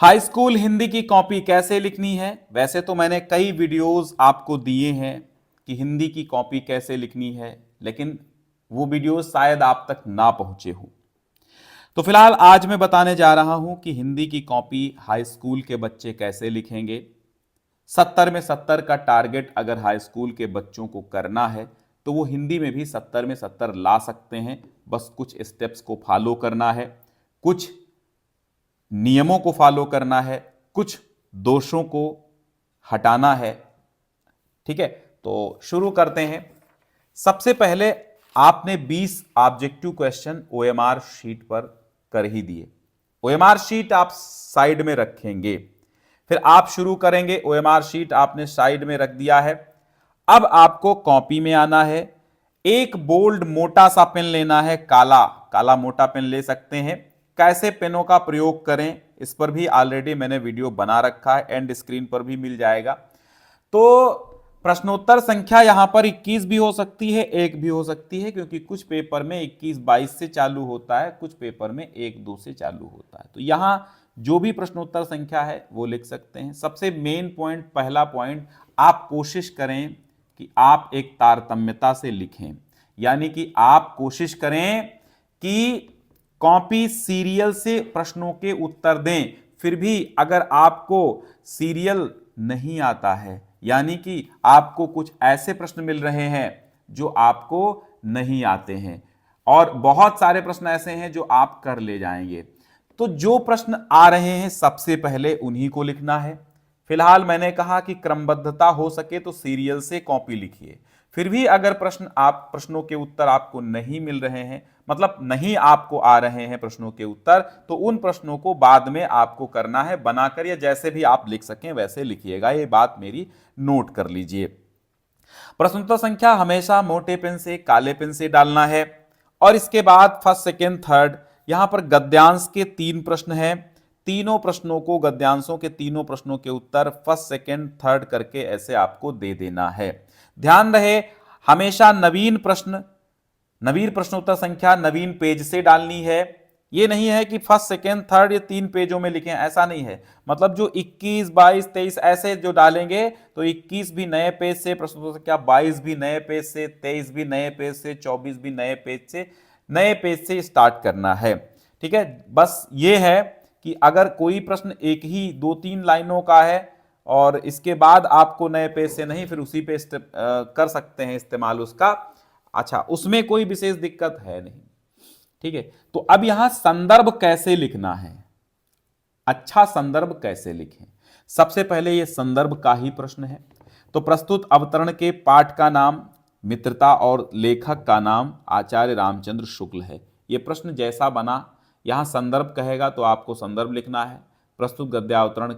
High school Hindi की copy कैसे लिखनी है। वैसे तो मैंने कई वीडियोस आपको दिए हैं कि हिंदी की कॉपी कैसे लिखनी है, लेकिन वो वीडियोस शायद आप तक ना पहुंचे हो। तो फिलहाल आज मैं बताने जा रहा हूं कि हिंदी की कॉपी हाई स्कूल के बच्चे कैसे लिखेंगे। 70 में 70 का टारगेट अगर हाई स्कूल के बच्चों को करना है तो वो हिंदी में भी 70 में 70 ला सकते हैं। बस कुछ स्टेप्स को फॉलो करना है, कुछ नियमों को फॉलो करना है, कुछ दोषों को हटाना है। ठीक है, तो शुरू करते हैं। सबसे पहले आपने 20 ऑब्जेक्टिव क्वेश्चन ओएमआर शीट पर कर ही दिए। ओएमआर शीट आप साइड में रखेंगे, फिर आप शुरू करेंगे। ओएमआर शीट आपने साइड में रख दिया है। अब आपको कॉपी में आना है। एक बोल्ड मोटा सा पेन लेना है, काला काला मोटा पेन ले सकते हैं। कैसे पेनों का प्रयोग करें इस पर भी ऑलरेडी मैंने वीडियो बना रखा है, एंड स्क्रीन पर भी मिल जाएगा। तो प्रश्नोत्तर संख्या यहां पर 21 भी हो सकती है, 1 भी हो सकती है, क्योंकि कुछ पेपर में 21-22 से चालू होता है, कुछ पेपर में 1-2 से चालू होता है। तो यहां जो भी प्रश्नोत्तर संख्या है वो लिख सकते हैं। सबसे मेन पॉइंट, पहला पॉइंट, आप कोशिश करें कि आप एक तारतम्यता से लिखें, यानी कि आप कोशिश करें कि कॉपी सीरियल से प्रश्नों के उत्तर दें। फिर भी अगर आपको सीरियल नहीं आता है, यानी कि आपको कुछ ऐसे प्रश्न मिल रहे हैं जो आपको नहीं आते हैं और बहुत सारे प्रश्न ऐसे हैं जो आप कर ले जाएंगे, तो जो प्रश्न आ रहे हैं सबसे पहले उन्हीं को लिखना है। फिलहाल मैंने कहा कि क्रमबद्धता हो सके तो सीरियल से कॉपी लिखिए। फिर भी अगर प्रश्नों के उत्तर आपको नहीं मिल रहे हैं, मतलब नहीं आपको आ रहे हैं प्रश्नों के उत्तर, तो उन प्रश्नों को बाद में आपको करना है बनाकर, या जैसे भी आप लिख सकें वैसे लिखिएगा। ये बात मेरी नोट कर लीजिए। प्रश्नोत्तर संख्या हमेशा मोटे पेन से, काले पेन से डालना है। और इसके बाद फर्स्ट, सेकेंड, थर्ड, यहां पर गद्यांश के 3 प्रश्न हैं। तीनों प्रश्नों को, गद्यांशों के तीनों प्रश्नों के उत्तर फर्स्ट, सेकेंड, थर्ड करके ऐसे आपको दे देना है। ध्यान रहे, हमेशा नवीन प्रश्नोत्तर संख्या नवीन पेज से डालनी है। ये नहीं है कि फर्स्ट, सेकेंड, थर्ड ये 3 पेजों में लिखें, ऐसा नहीं है। मतलब जो 21, 22, 23 ऐसे जो डालेंगे तो 21 भी नए पेज से प्रश्नोत्तर संख्या, 22 भी नए पेज से, 23 भी नए पेज से, 24 भी नए पेज से स्टार्ट करना है। ठीक है, बस ये है कि अगर कोई प्रश्न एक ही 2-3 लाइनों का है और इसके बाद आपको नए पेज से नहीं, फिर उसी पे कर सकते हैं इस्तेमाल उसका। अच्छा, उसमें कोई विशेष दिक्कत है नहीं। ठीक है, तो अब यहां संदर्भ कैसे लिखना है, अच्छा संदर्भ कैसे लिखें। सबसे पहले यह संदर्भ का ही प्रश्न है। तो प्रस्तुत अवतरण के पाठ का नाम मित्रता और लेखक का नाम आचार्य रामचंद्र शुक्ल है। यह प्रश्न जैसा बना, यहां संदर्भ कहेगा तो आपको संदर्भ लिखना है। प्रस्तुत गद्यावतरण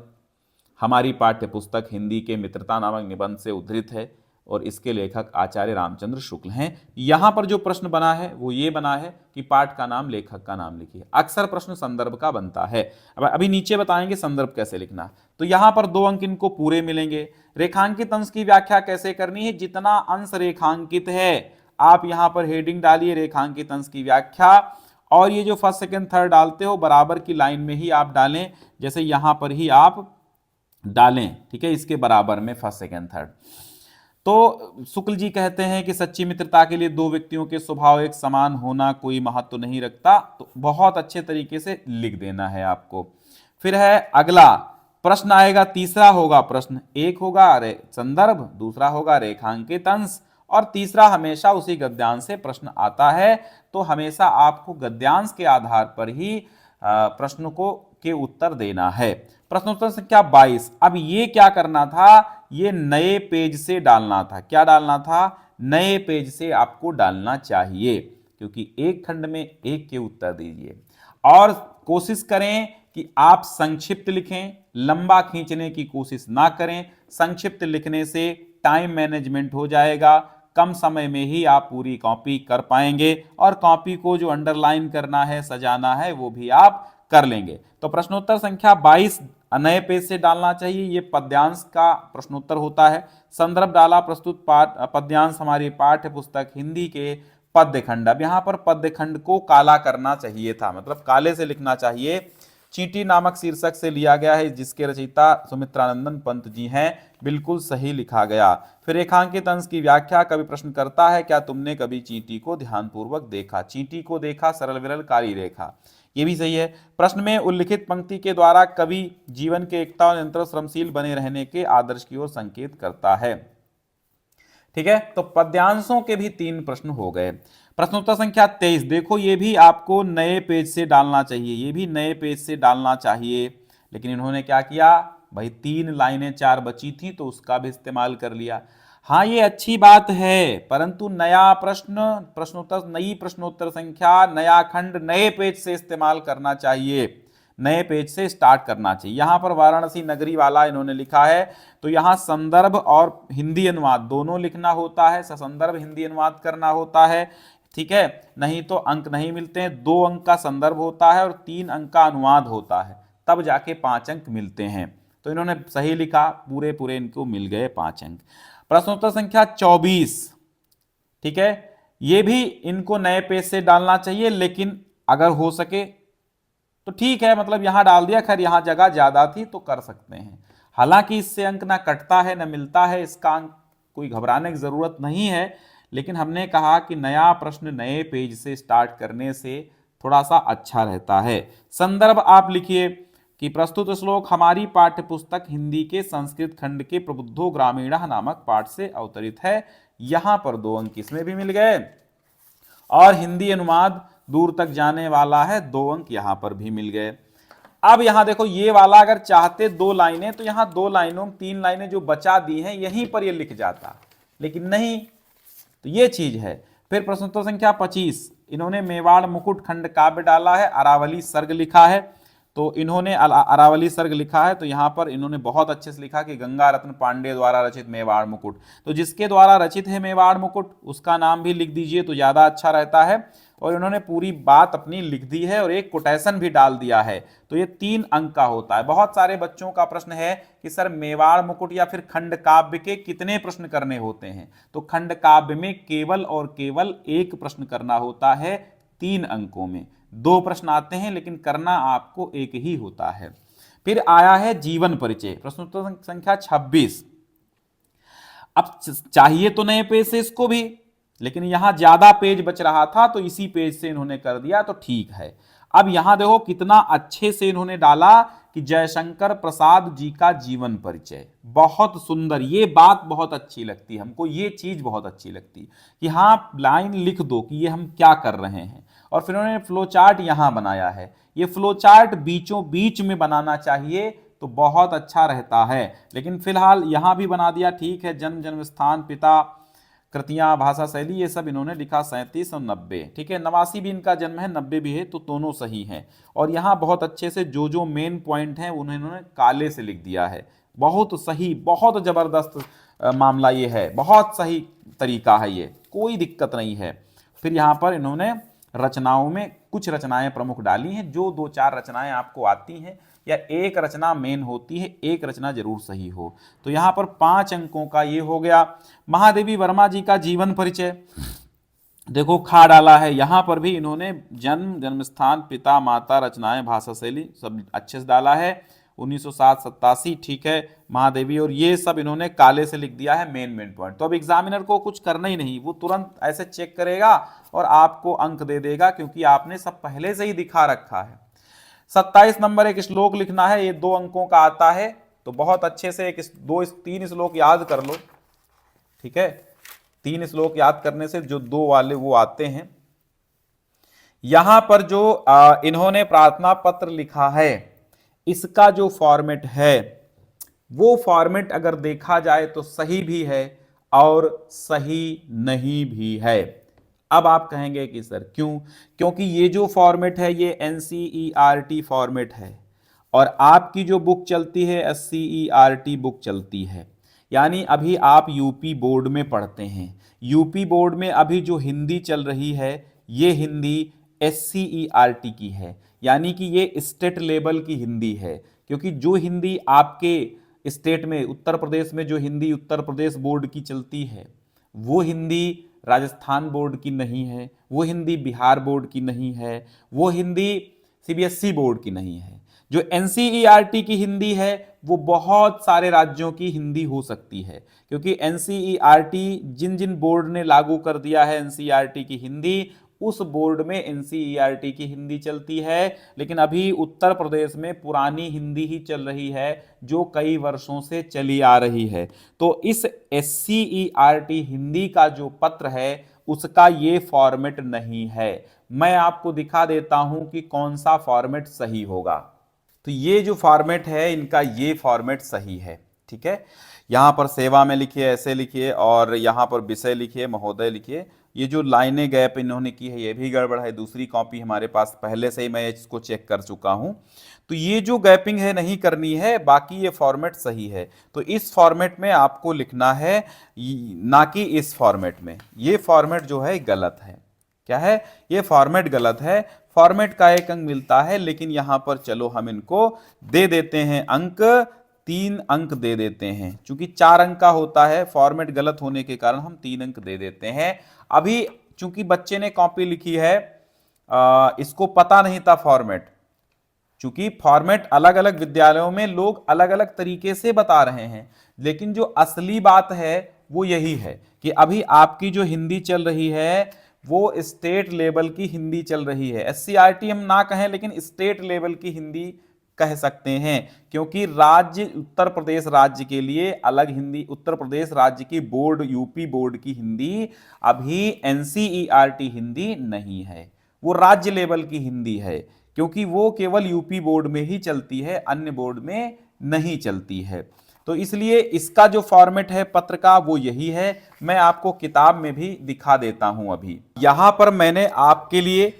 हमारी पाठ्य पुस्तक हिंदी के मित्रता नामक निबंध से उद्धृत है और इसके लेखक आचार्य रामचंद्र शुक्ल हैं। यहां पर जो प्रश्न बना है वो ये बना है कि पाठ का नाम, लेखक का नाम लिखिए। अक्सर प्रश्न संदर्भ का बनता है। अब अभी नीचे बताएंगे संदर्भ कैसे लिखना। तो यहां पर 2 अंक इनको पूरे मिलेंगे। रेखांकित अंश की व्याख्या कैसे करनी है, जितना अंश रेखांकित है आप यहां पर हेडिंग डालिए रेखांकित अंश की व्याख्या, और ये जो फर्स्ट, सेकेंड, थर्ड डालते हो बराबर की लाइन में ही आप डालें, जैसे यहां पर ही आप डालें। ठीक है, इसके बराबर में फर्स्ट, सेकेंड, थर्ड। तो शुक्ल जी कहते हैं कि सच्ची मित्रता के लिए 2 व्यक्तियों के स्वभाव एक समान होना कोई महत्व नहीं रखता। तो बहुत अच्छे तरीके से लिख देना है आपको। फिर है अगला प्रश्न आएगा, तीसरा होगा प्रश्न, एक होगा संदर्भ, दूसरा होगा रेखांकित अंश, और तीसरा हमेशा उसी गद्यांश से प्रश्न आता है। तो हमेशा आपको गद्यांश के आधार पर ही प्रश्न को के उत्तर देना है। प्रश्नोत्तर संख्या 22। अब ये क्या करना था, ये नए पेज से डालना था। क्या डालना था, नए पेज से आपको डालना चाहिए, क्योंकि एक खंड में एक के उत्तर दीजिए। और कोशिश करें कि आप संक्षिप्त लिखें, लंबा खींचने की कोशिश ना करें। संक्षिप्त लिखने से टाइम मैनेजमेंट हो जाएगा, कम समय में ही आप पूरी कॉपी कर पाएंगे, और कॉपी को जो अंडरलाइन करना है, सजाना है, वो भी आप कर लेंगे। तो प्रश्नोत्तर संख्या 22 नए पेज से डालना चाहिए। ये पद्यांश का प्रश्नोत्तर होता है। संदर्भ डाला, प्रस्तुत पद्यांश हमारी पाठ्य पुस्तक हिंदी के पद्य खंड। अब यहां पर पद्य खंड को काला करना चाहिए था, मतलब काले से लिखना चाहिए। चींटी नामक शीर्षक से लिया गया है, जिसके रचयिता सुमित्रानंदन पंत जी हैं। बिल्कुल सही लिखा गया। फिर रेखांकित अंश की व्याख्या, कवि प्रश्न करता है, क्या तुमने कभी चींटी को ध्यानपूर्वक देखा? चींटी को देखा, सरल विरल काली रेखा, ये भी सही है। प्रश्न में उल्लिखित पंक्ति के द्वारा कवि जीवन के एकता और निरंतर श्रमशील बने रहने के आदर्श की ओर संकेत करता है। ठीक है, तो पद्यांशों के भी 3 प्रश्न हो गए। प्रश्नोत्तर संख्या 23, देखो ये भी आपको नए पेज से डालना चाहिए, ये भी नए पेज से डालना चाहिए, लेकिन इन्होंने क्या किया भाई, 3 लाइनें 4 बची थी तो उसका भी इस्तेमाल कर लिया। हाँ, ये अच्छी बात है, परंतु नया प्रश्न, प्रश्नोत्तर, नई प्रश्नोत्तर संख्या, नया खंड नए पेज से इस्तेमाल करना चाहिए, नए पेज से स्टार्ट करना चाहिए। यहां पर वाराणसी नगरी वाला इन्होंने लिखा है, तो यहां संदर्भ और हिंदी अनुवाद दोनों लिखना होता है, ससंदर्भ हिंदी अनुवाद करना होता है। ठीक है, नहीं तो अंक नहीं मिलते हैं। 2 अंक का संदर्भ होता है और 3 अंक का अनुवाद होता है, तब जाके 5 अंक मिलते हैं। तो इन्होंने सही लिखा, पूरे पूरे इनको मिल गए 5 अंक। प्रश्नोत्तर संख्या 24, ठीक है, ये भी इनको नए पेज से डालना चाहिए, लेकिन अगर हो सके तो ठीक है, मतलब यहां डाल दिया, खैर यहां जगह ज्यादा थी तो कर सकते हैं। हालांकि इससे अंक ना कटता है ना मिलता है, इसका अंक कोई घबराने की जरूरत नहीं है, लेकिन हमने कहा कि नया प्रश्न नए पेज से स्टार्ट करने से थोड़ा सा अच्छा रहता है। संदर्भ आप लिखिए कि प्रस्तुत श्लोक हमारी पाठ्य पुस्तक हिंदी के संस्कृत खंड के प्रबुद्धो ग्रामीण नामक पाठ से अवतरित है। यहां पर 2 अंक इसमें भी मिल गए, और हिंदी अनुवाद दूर तक जाने वाला है, 2 अंक यहां पर भी मिल गए। अब यहां देखो, ये वाला अगर चाहते 2 लाइनें, तो यहां 2 लाइनों 3 लाइनें जो बचा दी हैं यहीं पर ये लिख जाता, लेकिन नहीं, तो ये चीज है। फिर प्रश्नोत्तर संख्या 25, इन्होंने मेवाड़ मुकुट खंड काव्य डाला है, अरावली सर्ग लिखा है, तो इन्होंने अरावली सर्ग लिखा है, तो यहां पर इन्होंने बहुत अच्छे से लिखा कि गंगा रत्न पांडे द्वारा रचित मेवाड़ मुकुट, तो जिसके द्वारा रचित है मेवाड़ मुकुट उसका नाम भी लिख दीजिए तो ज्यादा अच्छा रहता है। और इन्होंने पूरी बात अपनी लिख दी है और एक कोटेशन भी डाल दिया है, तो ये 3 अंक का होता है। बहुत सारे बच्चों का प्रश्न है कि सर मेवाड़ मुकुट या फिर खंड काव्य के कितने प्रश्न करने होते हैं, तो खंड काव्य में केवल और केवल 1 प्रश्न करना होता है 3 अंकों में। 2 प्रश्न आते हैं लेकिन करना आपको 1 ही होता है। फिर आया है जीवन परिचय, प्रश्नोत्तर संख्या 26। अब चाहिए तो नए पेज से इसको भी, लेकिन यहां ज्यादा पेज बच रहा था तो इसी पेज से इन्होंने कर दिया, तो ठीक है। अब यहां देखो कितना अच्छे से इन्होंने डाला कि जयशंकर प्रसाद जी का जीवन परिचय, बहुत सुंदर, ये बात बहुत अच्छी लगती हमको, ये चीज बहुत अच्छी लगती कि हाँ लाइन लिख दो कि ये हम क्या कर रहे हैं। और फिर उन्होंने फ्लो चार्ट यहां बनाया है, ये फ्लो चार्ट बीचों बीच में बनाना चाहिए तो बहुत अच्छा रहता है, लेकिन फिलहाल यहां भी बना दिया, ठीक है। जन्म, जन्म स्थान, पिता, कृतियां, भाषा शैली, ये सब इन्होंने लिखा 37 और 90, ठीक है। 89 भी इनका जन्म है, 90 भी है, तो दोनों सही हैं। और यहाँ बहुत अच्छे से जो मेन पॉइंट हैं उन्होंने काले से लिख दिया है, बहुत सही, बहुत जबरदस्त मामला ये है, बहुत सही तरीका है, ये कोई दिक्कत नहीं है। फिर यहाँ पर इन्होंने रचनाओं में कुछ रचनाएं प्रमुख डाली हैं, जो 2-4 रचनाएं आपको आती हैं या एक रचना मेन होती है, एक रचना जरूर सही हो। तो यहां पर 5 अंकों का ये हो गया। महादेवी वर्मा जी का जीवन परिचय देखो खा डाला है, यहां पर भी इन्होंने जन्म, जन्म स्थान, पिता, माता, रचनाएं, भाषा शैली सब अच्छे से डाला है। 1907-87, ठीक है, महादेवी, और ये सब इन्होंने काले से लिख दिया है मेन पॉइंट। तो अब एग्जामिनर को कुछ करना ही नहीं, वो तुरंत ऐसे चेक करेगा और आपको अंक दे देगा, क्योंकि आपने सब पहले से ही दिखा रखा है। 27 नंबर एक श्लोक लिखना है, ये 2 अंकों का आता है, तो बहुत अच्छे से 3 श्लोक याद कर लो, ठीक है। 3 श्लोक याद करने से जो 2 वाले वो आते हैं। यहां पर जो इन्होंने प्रार्थना पत्र लिखा है, इसका जो फॉर्मेट है, वो फॉर्मेट अगर देखा जाए तो सही भी है और सही नहीं भी है। अब आप कहेंगे कि सर क्यों? क्योंकि ये जो फॉर्मेट है ये NCERT फॉर्मेट है, और आपकी जो बुक चलती है SCERT बुक चलती है, यानी अभी आप यूपी बोर्ड में पढ़ते हैं। यूपी बोर्ड में अभी जो हिंदी चल रही है ये हिंदी SCERT की है, यानी कि ये स्टेट लेवल की हिंदी है। क्योंकि जो हिंदी आपके स्टेट में, उत्तर प्रदेश में जो हिंदी उत्तर प्रदेश बोर्ड की चलती है, वो हिंदी राजस्थान बोर्ड की नहीं है, वो हिंदी बिहार बोर्ड की नहीं है, वो हिंदी CBSE बोर्ड की नहीं है। जो एनसीईआरटी की हिंदी है वो बहुत सारे राज्यों की हिंदी हो सकती है, क्योंकि एनसीईआरटी जिन जिन बोर्ड ने लागू कर दिया है एनसीईआरटी की हिंदी, उस बोर्ड में एनसीईआरटी की हिंदी चलती है। लेकिन अभी उत्तर प्रदेश में पुरानी हिंदी ही चल रही है जो कई वर्षों से चली आ रही है। तो इस एससीईआरटी हिंदी का जो पत्र है उसका ये फॉर्मेट नहीं है। मैं आपको दिखा देता हूं कि कौन सा फॉर्मेट सही होगा। तो ये जो फॉर्मेट है इनका ये फॉर्मेट सही है, ठीक है। यहां पर सेवा में लिखिए, ऐसे लिखिए, और यहां पर विषय लिखिए, महोदय लिखिए। ये जो लाइनें गैप इन्होंने की है ये भी गड़बड़ है, दूसरी कॉपी हमारे पास पहले से ही मैं इसको चेक कर चुका हूं। तो ये जो गैपिंग है नहीं करनी है, बाकी ये फॉर्मेट सही है। तो इस फॉर्मेट में आपको लिखना है, ना कि इस फॉर्मेट में। ये फॉर्मेट जो है गलत है। क्या है? ये फॉर्मेट गलत है। फॉर्मेट का 1 अंक मिलता है, लेकिन यहां पर चलो हम इनको दे देते हैं अंक, 3 अंक दे देते हैं। चूंकि 4 अंक का होता है, फॉर्मेट गलत होने के कारण हम 3 अंक दे देते हैं। अभी चूंकि बच्चे ने कॉपी लिखी है, इसको पता नहीं था फॉर्मेट। चूंकि फॉर्मेट अलग अलग विद्यालयों में लोग अलग अलग तरीके से बता रहे हैं, लेकिन जो असली बात है वो यही है कि अभी आपकी जो हिंदी चल रही है वो स्टेट लेवल की हिंदी चल रही है। एससीईआरटी हम ना कहें, लेकिन स्टेट लेवल की हिंदी कह सकते हैं, क्योंकि राज्य उत्तर प्रदेश राज्य के लिए अलग हिंदी, उत्तर प्रदेश राज्य की बोर्ड, यूपी बोर्ड की हिंदी अभी एनसीईआरटी हिंदी नहीं है, वो राज्य लेवल की हिंदी है, क्योंकि वो केवल यूपी बोर्ड में ही चलती है, अन्य बोर्ड में नहीं चलती है। तो इसलिए इसका जो फॉर्मेट है पत्र का वो यही है। मैं आपको किताब में भी दिखा देता हूं। अभी यहां पर मैंने आपके लिए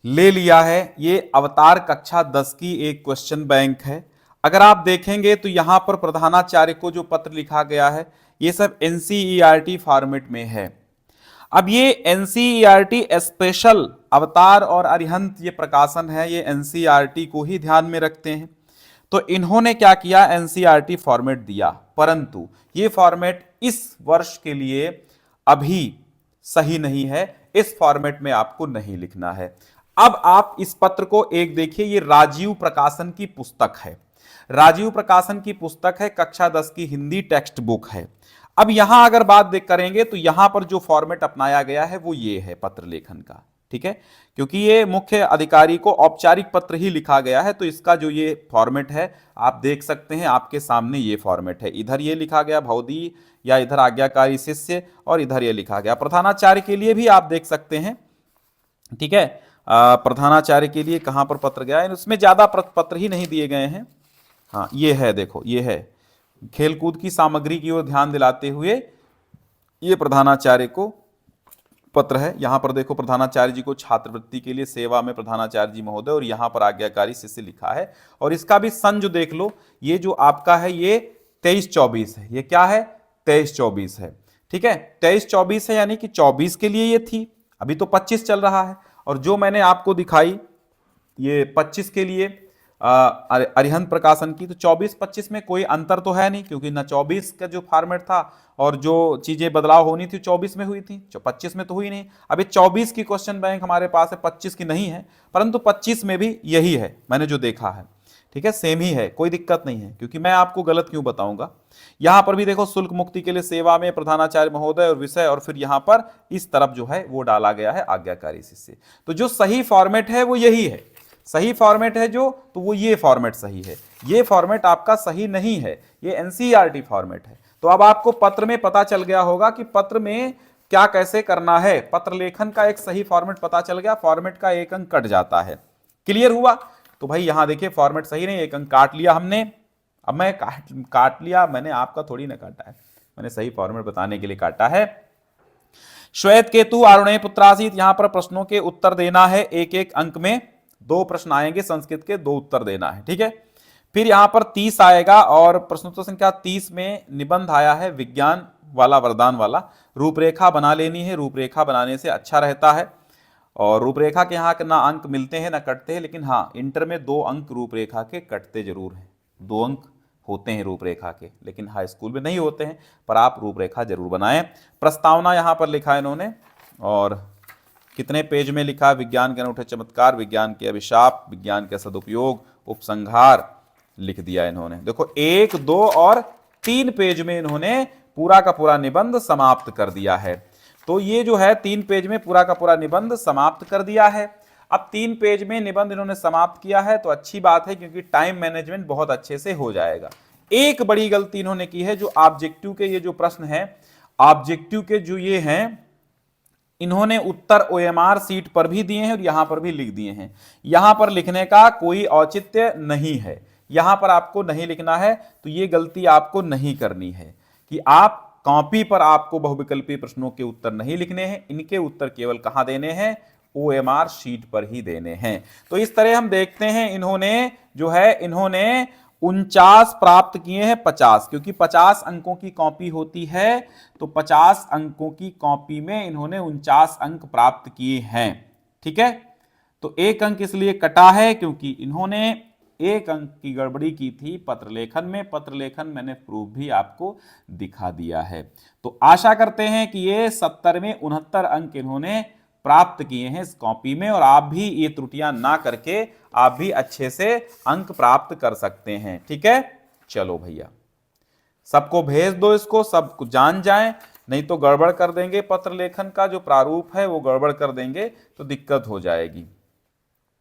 ले लिया है, ये अवतार कक्षा 10 की एक क्वेश्चन बैंक है। अगर आप देखेंगे तो यहां पर प्रधानाचार्य को जो पत्र लिखा गया है ये सब एनसीईआरटी फॉर्मेट में है। अब ये एनसीईआरटी स्पेशल अवतार और अरिहंत ये प्रकाशन है, ये एनसीईआरटी को ही ध्यान में रखते हैं। तो इन्होंने क्या किया, एनसीईआरटी फॉर्मेट दिया, परंतु ये फॉर्मेट इस वर्ष के लिए अभी सही नहीं है। इस फॉर्मेट में आपको नहीं लिखना है। अब आप इस पत्र को एक देखिए, ये राजीव प्रकाशन की पुस्तक है, राजीव प्रकाशन की पुस्तक है, कक्षा 10 की हिंदी टेक्स्ट बुक है। अब यहां अगर बात करेंगे तो यहां पर जो फॉर्मेट अपनाया गया है वो ये है पत्र लेखन का, ठीक है। क्योंकि ये मुख्य अधिकारी को औपचारिक पत्र ही लिखा गया है, तो इसका जो ये फॉर्मेट है आप देख सकते हैं, आपके सामने ये फॉर्मेट है। इधर ये लिखा गया भौदी, या इधर आज्ञाकारी शिष्य, और इधर ये लिखा गया प्रधानाचार्य के लिए भी आप देख सकते हैं, ठीक है। प्रधानाचार्य के लिए कहां पर पत्र गया है, उसमें ज्यादा पत्र ही नहीं दिए गए हैं। हाँ ये है, देखो ये है, खेलकूद की सामग्री की ओर ध्यान दिलाते हुए ये प्रधानाचार्य को पत्र है। यहां पर देखो प्रधानाचार्य जी को छात्रवृत्ति के लिए सेवा में प्रधानाचार्य जी महोदय, और यहां पर आज्ञाकारी शिष्य लिखा है। और इसका भी सन जो देख लो, ये जो आपका है ये 23-24 है। ये क्या है, 23-24 है, ठीक है। 23-24 है, यानी कि 24 के लिए ये थी, अभी तो 25 चल रहा है। और जो मैंने आपको दिखाई ये 25 के लिए अरिहंत प्रकाशन की, तो 24-25 में कोई अंतर तो है नहीं, क्योंकि ना 24 का जो फॉर्मेट था और जो चीजें बदलाव होनी थी 24 में हुई थी, 25 में तो हुई नहीं। अभी 24 की क्वेश्चन बैंक हमारे पास है, 25 की नहीं है, परंतु 25 में भी यही है, मैंने जो देखा है, ठीक है, सेम ही है, कोई दिक्कत नहीं है, क्योंकि मैं आपको गलत क्यों बताऊंगा। यहां पर भी देखो शुल्क मुक्ति के लिए सेवा में प्रधानाचार्य महोदय और विषय, और फिर यहां पर इस तरफ जो है वो डाला गया है आज्ञाकारी शिष्य। तो जो सही फॉर्मेट है वो यही है, सही फॉर्मेट है जो, तो वो ये फॉर्मेट सही है। ये फॉर्मेट आपका सही नहीं है, ये एनसीईआरटी फॉर्मेट है। तो अब आपको पत्र में पता चल गया होगा कि पत्र में क्या कैसे करना है। पत्र लेखन का एक सही फॉर्मेट पता चल गया, फॉर्मेट का 1 अंक कट जाता है। क्लियर हुआ? तो भाई यहां देखिए फॉर्मेट सही नहीं, 1 अंक काट लिया हमने। अब मैं काट लिया, मैंने आपका थोड़ी ना काटा है, मैंने सही फॉर्मेट बताने के लिए काटा है। श्वेत केतु आरुणे पुत्रासीत, यहां पर प्रश्नों के उत्तर देना है, 1-1 अंक में 2 प्रश्न आएंगे, संस्कृत के 2 उत्तर देना है, ठीक है। फिर यहां पर 30 आएगा, और प्रश्नोत्तर संख्या 30 में निबंध आया है विज्ञान वाला, वरदान वाला। रूपरेखा बना लेनी है, रूपरेखा बनाने से अच्छा रहता है। और रूपरेखा के यहाँ ना अंक मिलते हैं ना कटते हैं, लेकिन हाँ इंटर में 2 अंक रूपरेखा के कटते जरूर हैं, 2 अंक होते हैं रूपरेखा के, लेकिन हाई स्कूल में नहीं होते हैं, पर आप रूपरेखा जरूर बनाएं। प्रस्तावना यहाँ पर लिखा है इन्होंने, और कितने पेज में लिखा, विज्ञान के अनूठे चमत्कार, विज्ञान के अभिशाप, विज्ञान के सदुपयोग, उपसंहार लिख दिया इन्होंने। देखो 1, 2 और 3 पेज में इन्होंने पूरा का पूरा निबंध समाप्त कर दिया है। तो ये जो है 3 पेज में पूरा का पूरा निबंध समाप्त कर दिया है। अब 3 पेज में निबंध इन्होंने समाप्त किया है तो अच्छी बात है, क्योंकि टाइम मैनेजमेंट बहुत अच्छे से हो जाएगा। एक बड़ी गलती इन्होंने की है, जो ऑब्जेक्टिव के ये जो प्रश्न है, ऑब्जेक्टिव के जो ये हैं, इन्होंने उत्तर ओएमआर सीट पर भी दिए हैं और यहां पर भी लिख दिए हैं। यहां पर लिखने का कोई औचित्य नहीं है, यहां पर आपको नहीं लिखना है। तो ये गलती आपको नहीं करनी है कि आप कॉपी पर आपको बहुविकल्पीय प्रश्नों के उत्तर नहीं लिखने हैं, इनके उत्तर केवल कहां देने हैं, ओएमआर शीट पर ही देने हैं। तो इस तरह हम देखते हैं इन्होंने जो है, इन्होंने 49 प्राप्त किए हैं 50, क्योंकि 50 अंकों की कॉपी होती है, तो 50 अंकों की कॉपी में इन्होंने 49 अंक प्राप्त किए हैं। ठीक है, तो 1 अंक इसलिए कटा है क्योंकि इन्होंने 1 अंक की गड़बड़ी की थी पत्र लेखन में। पत्र लेखन मैंने प्रूफ भी आपको दिखा दिया है। तो आशा करते हैं कि ये 70 में 69 अंक इन्होंने प्राप्त किए हैं इस कॉपी में, और आप भी ये त्रुटियां ना करके आप भी अच्छे से अंक प्राप्त कर सकते हैं। ठीक है, चलो भैया सबको भेज दो इसको, सब कुछ जान जाएं, नहीं तो गड़बड़ कर देंगे। पत्र लेखन का जो प्रारूप है वो गड़बड़ कर देंगे तो दिक्कत हो जाएगी।